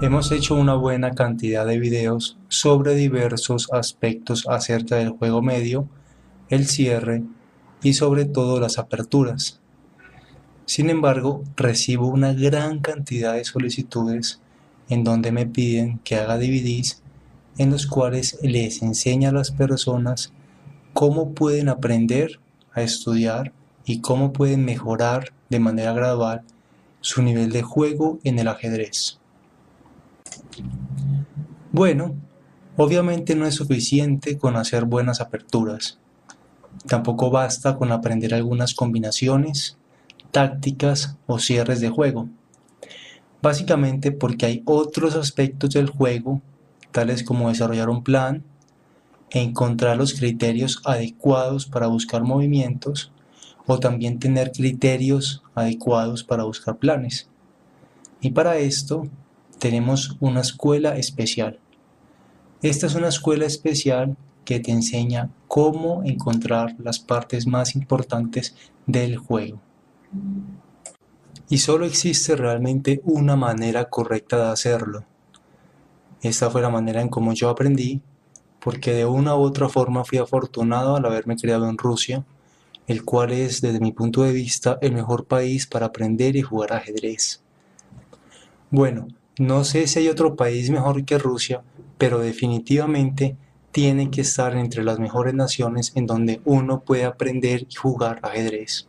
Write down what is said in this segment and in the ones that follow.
Hemos hecho una buena cantidad de videos sobre diversos aspectos acerca del juego medio, el cierre y sobre todo las aperturas. Sin embargo, recibo una gran cantidad de solicitudes en donde me piden que haga DVDs en los cuales les enseña a las personas cómo pueden aprender a estudiar y cómo pueden mejorar de manera gradual su nivel de juego en el ajedrez. Bueno, obviamente no es suficiente con hacer buenas aperturas. Tampoco basta con aprender algunas combinaciones, tácticas o cierres de juego. Básicamente porque hay otros aspectos del juego, tales como desarrollar un plan, encontrar los criterios adecuados para buscar movimientos, o también tener criterios adecuados para buscar planes. Y para esto tenemos una escuela especial. Esta es una escuela especial que te enseña cómo encontrar las partes más importantes del juego. Y solo existe realmente una manera correcta de hacerlo. Esta fue la manera en cómo yo aprendí, porque de una u otra forma fui afortunado al haberme criado en Rusia, el cual es, desde mi punto de vista, el mejor país para aprender y jugar ajedrez. Bueno, no sé si hay otro país mejor que Rusia, pero definitivamente tiene que estar entre las mejores naciones en donde uno puede aprender y jugar ajedrez.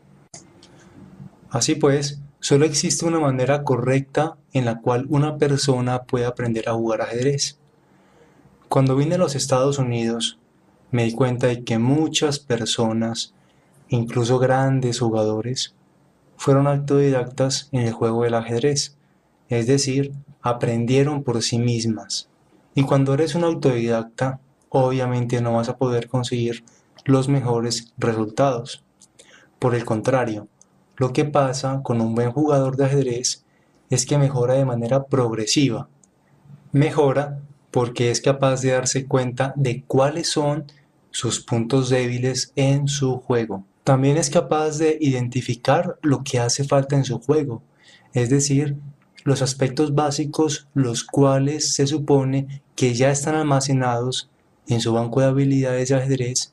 Así pues, solo existe una manera correcta en la cual una persona puede aprender a jugar ajedrez. Cuando vine a los Estados Unidos, me di cuenta de que muchas personas, incluso grandes jugadores, fueron autodidactas en el juego del ajedrez, es decir, aprendieron por sí mismas. Y cuando eres un autodidacta, obviamente no vas a poder conseguir los mejores resultados. Por el contrario, lo que pasa con un buen jugador de ajedrez es que mejora de manera progresiva. Mejora porque es capaz de darse cuenta de cuáles son sus puntos débiles en su juego. También es capaz de identificar lo que hace falta en su juego, es decir, los aspectos básicos los cuales se supone que ya están almacenados en su banco de habilidades de ajedrez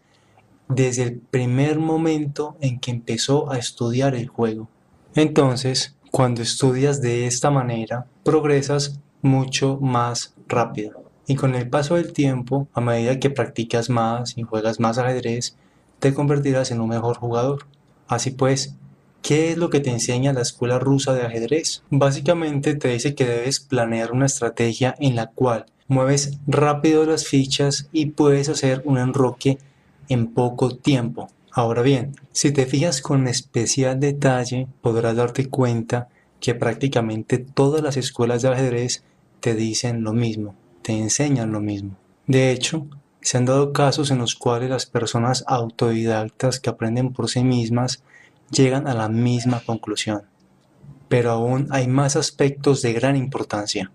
desde el primer momento en que empezó a estudiar el juego. Entonces, cuando estudias de esta manera, progresas mucho más rápido. Y con el paso del tiempo, a medida que practicas más y juegas más ajedrez, te convertirás en un mejor jugador. Así pues, ¿qué es lo que te enseña la escuela rusa de ajedrez? Básicamente te dice que debes planear una estrategia en la cual mueves rápido las fichas y puedes hacer un enroque en poco tiempo. Ahora bien, si te fijas con especial detalle, podrás darte cuenta que prácticamente todas las escuelas de ajedrez te dicen lo mismo, te enseñan lo mismo. De hecho, se han dado casos en los cuales las personas autodidactas que aprenden por sí mismas llegan a la misma conclusión. Pero aún hay más aspectos de gran importancia.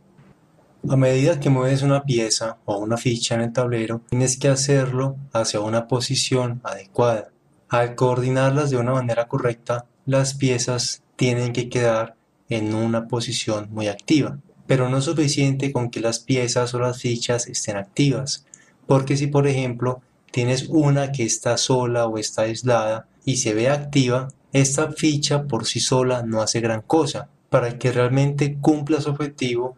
A medida que mueves una pieza o una ficha en el tablero, tienes que hacerlo hacia una posición adecuada. Al coordinarlas de una manera correcta, las piezas tienen que quedar en una posición muy activa. Pero no es suficiente con que las piezas o las fichas estén activas, porque si por ejemplo tienes una que está sola o está aislada y se ve activa, esta ficha por sí sola no hace gran cosa. Para que realmente cumpla su objetivo,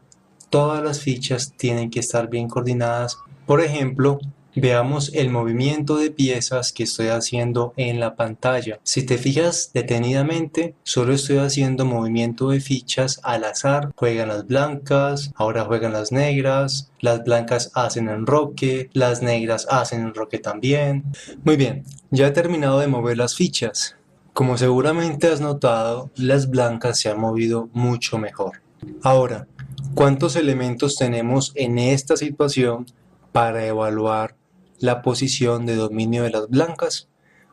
todas las fichas tienen que estar bien coordinadas. Por ejemplo, veamos el movimiento de piezas que estoy haciendo en la pantalla. Si te fijas detenidamente, solo estoy haciendo movimiento de fichas al azar. Juegan las blancas, ahora juegan las negras, las blancas hacen enroque, las negras hacen enroque también. Muy bien, ya he terminado de mover las fichas. Como seguramente has notado, las blancas se han movido mucho mejor. Ahora, ¿cuántos elementos tenemos en esta situación para evaluar la posición de dominio de las blancas?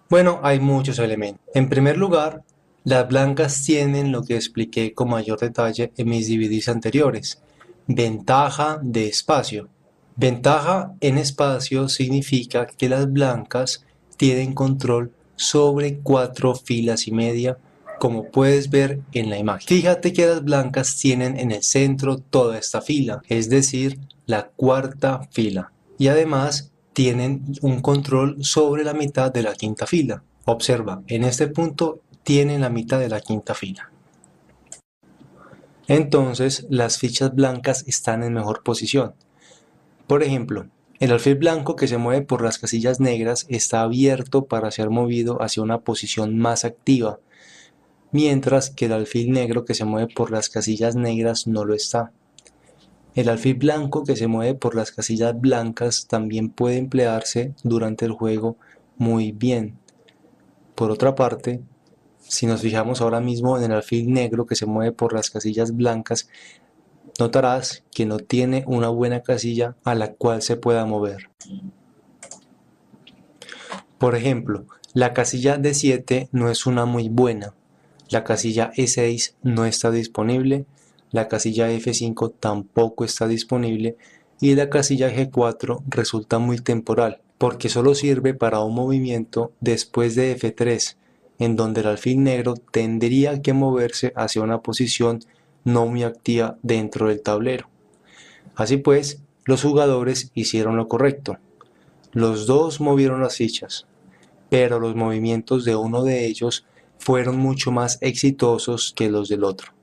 Bueno, hay muchos elementos. En primer lugar, las blancas tienen lo que expliqué con mayor detalle en mis DVDs anteriores: ventaja de espacio. Ventaja en espacio significa que las blancas tienen control sobre 4 filas y media como puedes ver en la imagen. Fíjate que las blancas tienen en el centro toda esta fila, es decir, la cuarta fila. Y además tienen un control sobre la mitad de la quinta fila. Observa, en este punto tienen la mitad de la quinta fila. Entonces las fichas blancas están en mejor posición. Por ejemplo, el alfil blanco que se mueve por las casillas negras está abierto para ser movido hacia una posición más activa, mientras que el alfil negro que se mueve por las casillas negras no lo está. El alfil blanco que se mueve por las casillas blancas también puede emplearse durante el juego muy bien. Por otra parte, si nos fijamos ahora mismo en el alfil negro que se mueve por las casillas blancas, notarás que no tiene una buena casilla a la cual se pueda mover. Por ejemplo, la casilla D7 no es una muy buena, la casilla E6 no está disponible, la casilla F5 tampoco está disponible y la casilla G4 resulta muy temporal, porque solo sirve para un movimiento después de F3, en donde el alfil negro tendría que moverse hacia una posición no muy activa dentro del tablero. Así pues, los jugadores hicieron lo correcto. Los dos movieron las fichas, pero los movimientos de uno de ellos fueron mucho más exitosos que los del otro.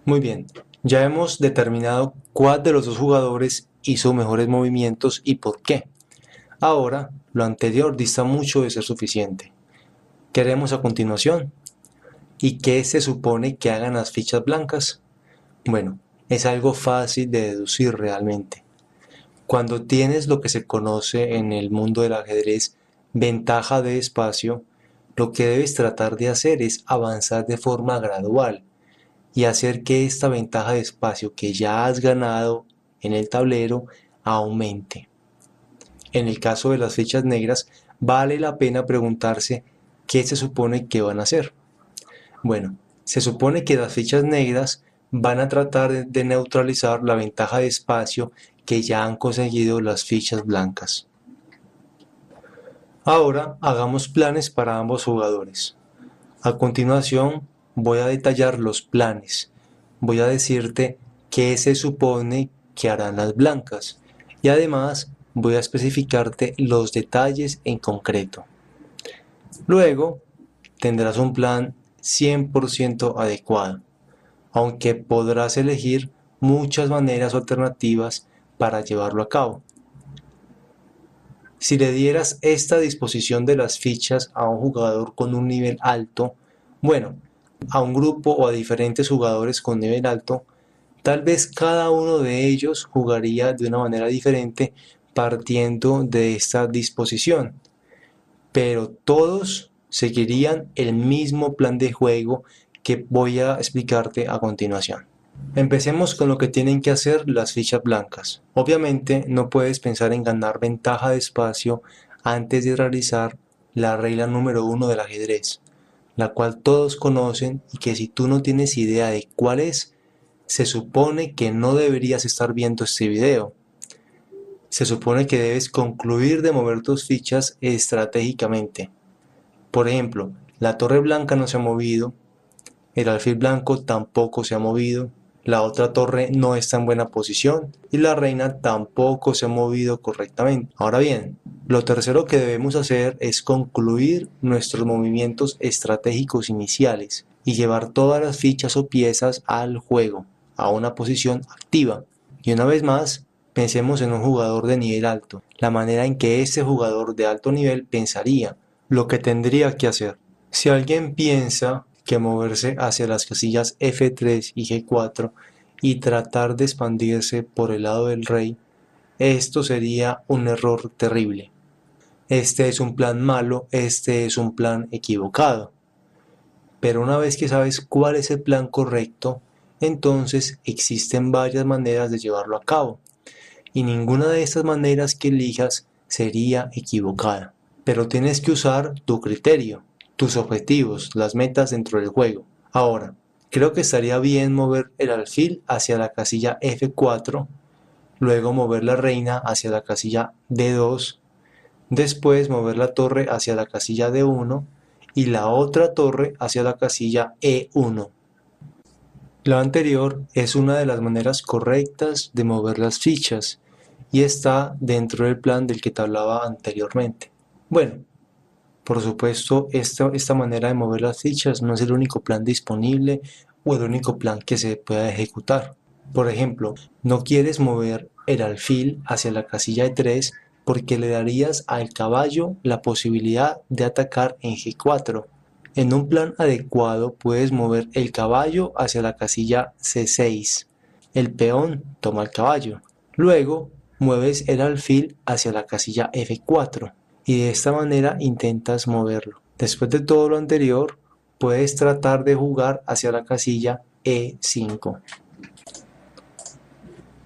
Muy bien, ya hemos determinado cuál de los dos jugadores hizo mejores movimientos y por qué. Ahora, lo anterior dista mucho de ser suficiente. ¿Qué haremos a continuación? ¿Y qué se supone que hagan las fichas blancas? Bueno, es algo fácil de deducir realmente. Cuando tienes lo que se conoce en el mundo del ajedrez ventaja de espacio, lo que debes tratar de hacer es avanzar de forma gradual y hacer que esta ventaja de espacio que ya has ganado en el tablero aumente. En el caso de las fichas negras, vale la pena preguntarse qué se supone que van a hacer. Bueno, se supone que las fichas negras van a tratar de neutralizar la ventaja de espacio que ya han conseguido las fichas blancas. Ahora hagamos planes para ambos jugadores. A continuación voy a detallar los planes. Voy a decirte qué se supone que harán las blancas y además voy a especificarte los detalles en concreto. Luego tendrás un plan 100% adecuado, aunque podrás elegir muchas maneras alternativas para llevarlo a cabo. Si le dieras esta disposición de las fichas a un jugador con un nivel alto, bueno, a un grupo o a diferentes jugadores con nivel alto, tal vez cada uno de ellos jugaría de una manera diferente partiendo de esta disposición, pero todos seguirían el mismo plan de juego que voy a explicarte a continuación. Empecemos con lo que tienen que hacer las fichas blancas. Obviamente no puedes pensar en ganar ventaja de espacio antes de realizar la regla número 1 del ajedrez, la cual todos conocen y que si tú no tienes idea de cuál es, se supone que no deberías estar viendo este video. Se supone que debes concluir de mover tus fichas estratégicamente. Por ejemplo, la torre blanca no se ha movido, el alfil blanco tampoco se ha movido, la otra torre no está en buena posición y la reina tampoco se ha movido correctamente. Ahora bien, lo tercero que debemos hacer es concluir nuestros movimientos estratégicos iniciales y llevar todas las fichas o piezas al juego, a una posición activa. Y una vez más, pensemos en un jugador de nivel alto, la manera en que este jugador de alto nivel pensaría, lo que tendría que hacer. Si alguien piensa que moverse hacia las casillas F3 y G4 y tratar de expandirse por el lado del rey, esto sería un error terrible. Este es un plan malo, este es un plan equivocado. Pero una vez que sabes cuál es el plan correcto, entonces existen varias maneras de llevarlo a cabo. Y ninguna de estas maneras que elijas sería equivocada. Pero tienes que usar tu criterio, tus objetivos, las metas dentro del juego. Ahora, creo que estaría bien mover el alfil hacia la casilla F4, luego mover la reina hacia la casilla D2, después mover la torre hacia la casilla D1 y la otra torre hacia la casilla E1. Lo anterior es una de las maneras correctas de mover las fichas y está dentro del plan del que te hablaba anteriormente. Bueno, por supuesto, esta manera de mover las fichas no es el único plan disponible o el único plan que se pueda ejecutar. Por ejemplo, no quieres mover el alfil hacia la casilla E3 porque le darías al caballo la posibilidad de atacar en G4. En un plan adecuado puedes mover el caballo hacia la casilla C6. El peón toma el caballo. Luego mueves el alfil hacia la casilla F4 y de esta manera intentas moverlo. Después de todo lo anterior, puedes tratar de jugar hacia la casilla E5.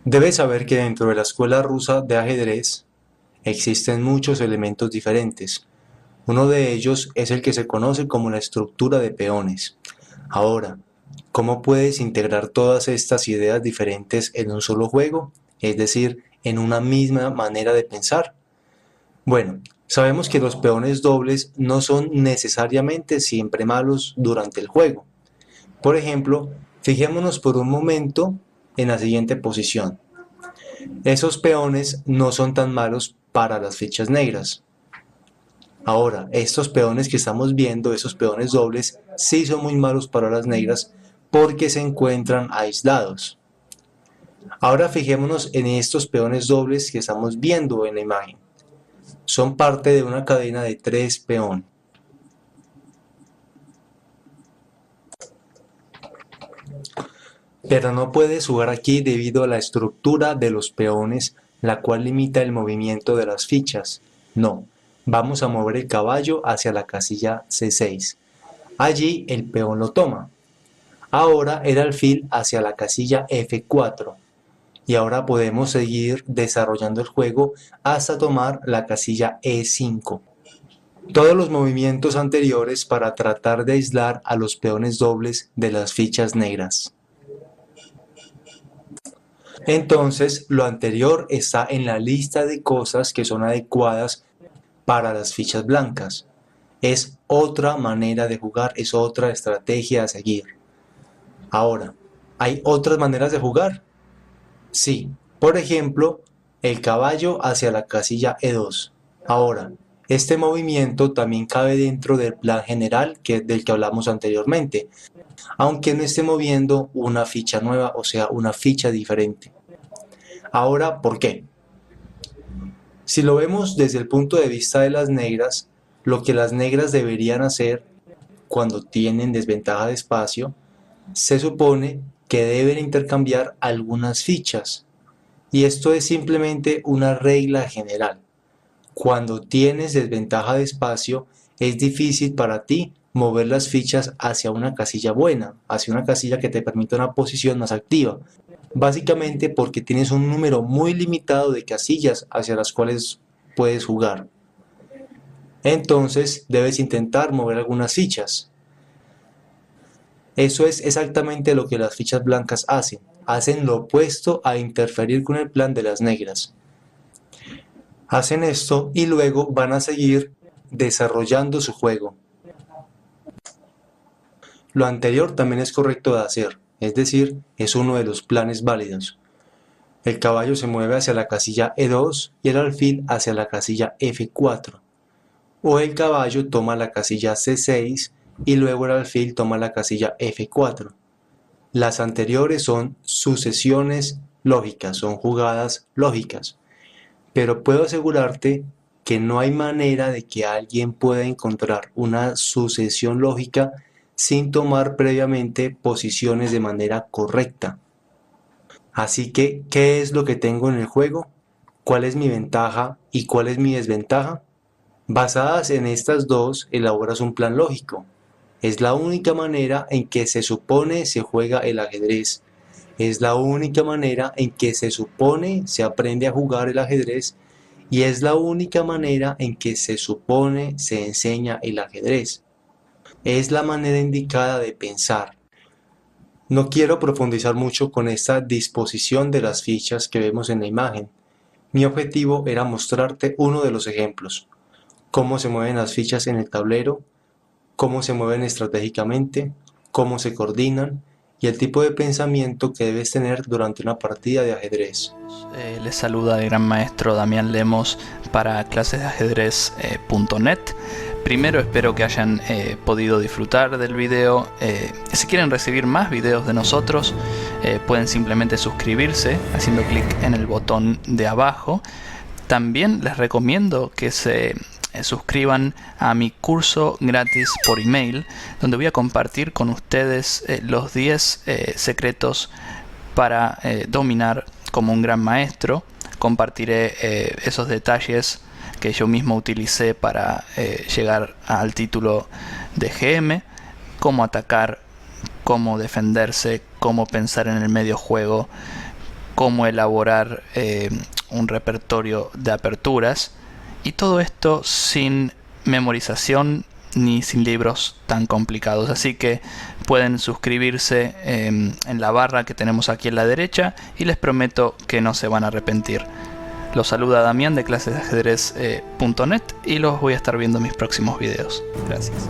Debes saber que dentro de la escuela rusa de ajedrez existen muchos elementos diferentes. Uno de ellos es el que se conoce como la estructura de peones. Ahora, ¿cómo puedes integrar todas estas ideas diferentes en un solo juego? Es decir, en una misma manera de pensar. Bueno, sabemos que los peones dobles no son necesariamente siempre malos durante el juego. Por ejemplo, fijémonos por un momento en la siguiente posición. Esos peones no son tan malos para las fichas negras. Ahora, estos peones que estamos viendo, esos peones dobles, sí son muy malos para las negras porque se encuentran aislados. Ahora fijémonos en estos peones dobles que estamos viendo en la imagen. Son parte de una cadena de 3 peones. Pero no puedes jugar aquí debido a la estructura de los peones, la cual limita el movimiento de las fichas. No, vamos a mover el caballo hacia la casilla C6. Allí el peón lo toma. Ahora el alfil hacia la casilla F4. Y ahora podemos seguir desarrollando el juego hasta tomar la casilla E5. Todos los movimientos anteriores para tratar de aislar a los peones dobles de las fichas negras. Entonces, lo anterior está en la lista de cosas que son adecuadas para las fichas blancas. Es otra manera de jugar, es otra estrategia a seguir. Ahora, ¿hay otras maneras de jugar? Sí, por ejemplo, el caballo hacia la casilla E2. Ahora, este movimiento también cabe dentro del plan general del que hablamos anteriormente, aunque no esté moviendo una ficha nueva, o sea, una ficha diferente. Ahora, ¿por qué? Si lo vemos desde el punto de vista de las negras, lo que las negras deberían hacer cuando tienen desventaja de espacio, se supone que deben intercambiar algunas fichas. Y esto es simplemente una regla general. Cuando tienes desventaja de espacio, es difícil para ti mover las fichas hacia una casilla buena, hacia una casilla que te permita una posición más activa. Básicamente porque tienes un número muy limitado de casillas hacia las cuales puedes jugar. Entonces debes intentar mover algunas fichas. Eso es exactamente lo que las fichas blancas hacen. Hacen lo opuesto a interferir con el plan de las negras. Hacen esto y luego van a seguir desarrollando su juego. Lo anterior también es correcto de hacer, es decir, es uno de los planes válidos. El caballo se mueve hacia la casilla E2 y el alfil hacia la casilla F4. O el caballo toma la casilla C6 y luego el alfil toma la casilla F4. Las anteriores son sucesiones lógicas, son jugadas lógicas. Pero puedo asegurarte que no hay manera de que alguien pueda encontrar una sucesión lógica sin tomar previamente posiciones de manera correcta. Así que, ¿qué es lo que tengo en el juego? ¿Cuál es mi ventaja y cuál es mi desventaja? Basadas en estas dos, elaboras un plan lógico. Es la única manera en que se supone se juega el ajedrez. Es la única manera en que se supone se aprende a jugar el ajedrez y es la única manera en que se supone se enseña el ajedrez. Es la manera indicada de pensar. No quiero profundizar mucho con esta disposición de las fichas que vemos en la imagen. Mi objetivo era mostrarte uno de los ejemplos. Cómo se mueven las fichas en el tablero, cómo se mueven estratégicamente, cómo se coordinan y el tipo de pensamiento que debes tener durante una partida de ajedrez. Les saluda el gran maestro Damián Lemos para clasesdeajedrez.net. Primero espero que hayan podido disfrutar del video. Si quieren recibir más videos de nosotros, pueden simplemente suscribirse haciendo clic en el botón de abajo. También les recomiendo que se suscriban a mi curso gratis por email, donde voy a compartir con ustedes los 10 secretos para dominar como un gran maestro. Compartiré esos detalles que yo mismo utilicé para llegar al título de GM, cómo atacar, cómo defenderse, cómo pensar en el medio juego, cómo elaborar un repertorio de aperturas, y todo esto sin memorización ni sin libros tan complicados. Así que pueden suscribirse en la barra que tenemos aquí a la derecha y les prometo que no se van a arrepentir. Los saluda Damián de clasesdeajedrez.net y los voy a estar viendo en mis próximos videos. Gracias.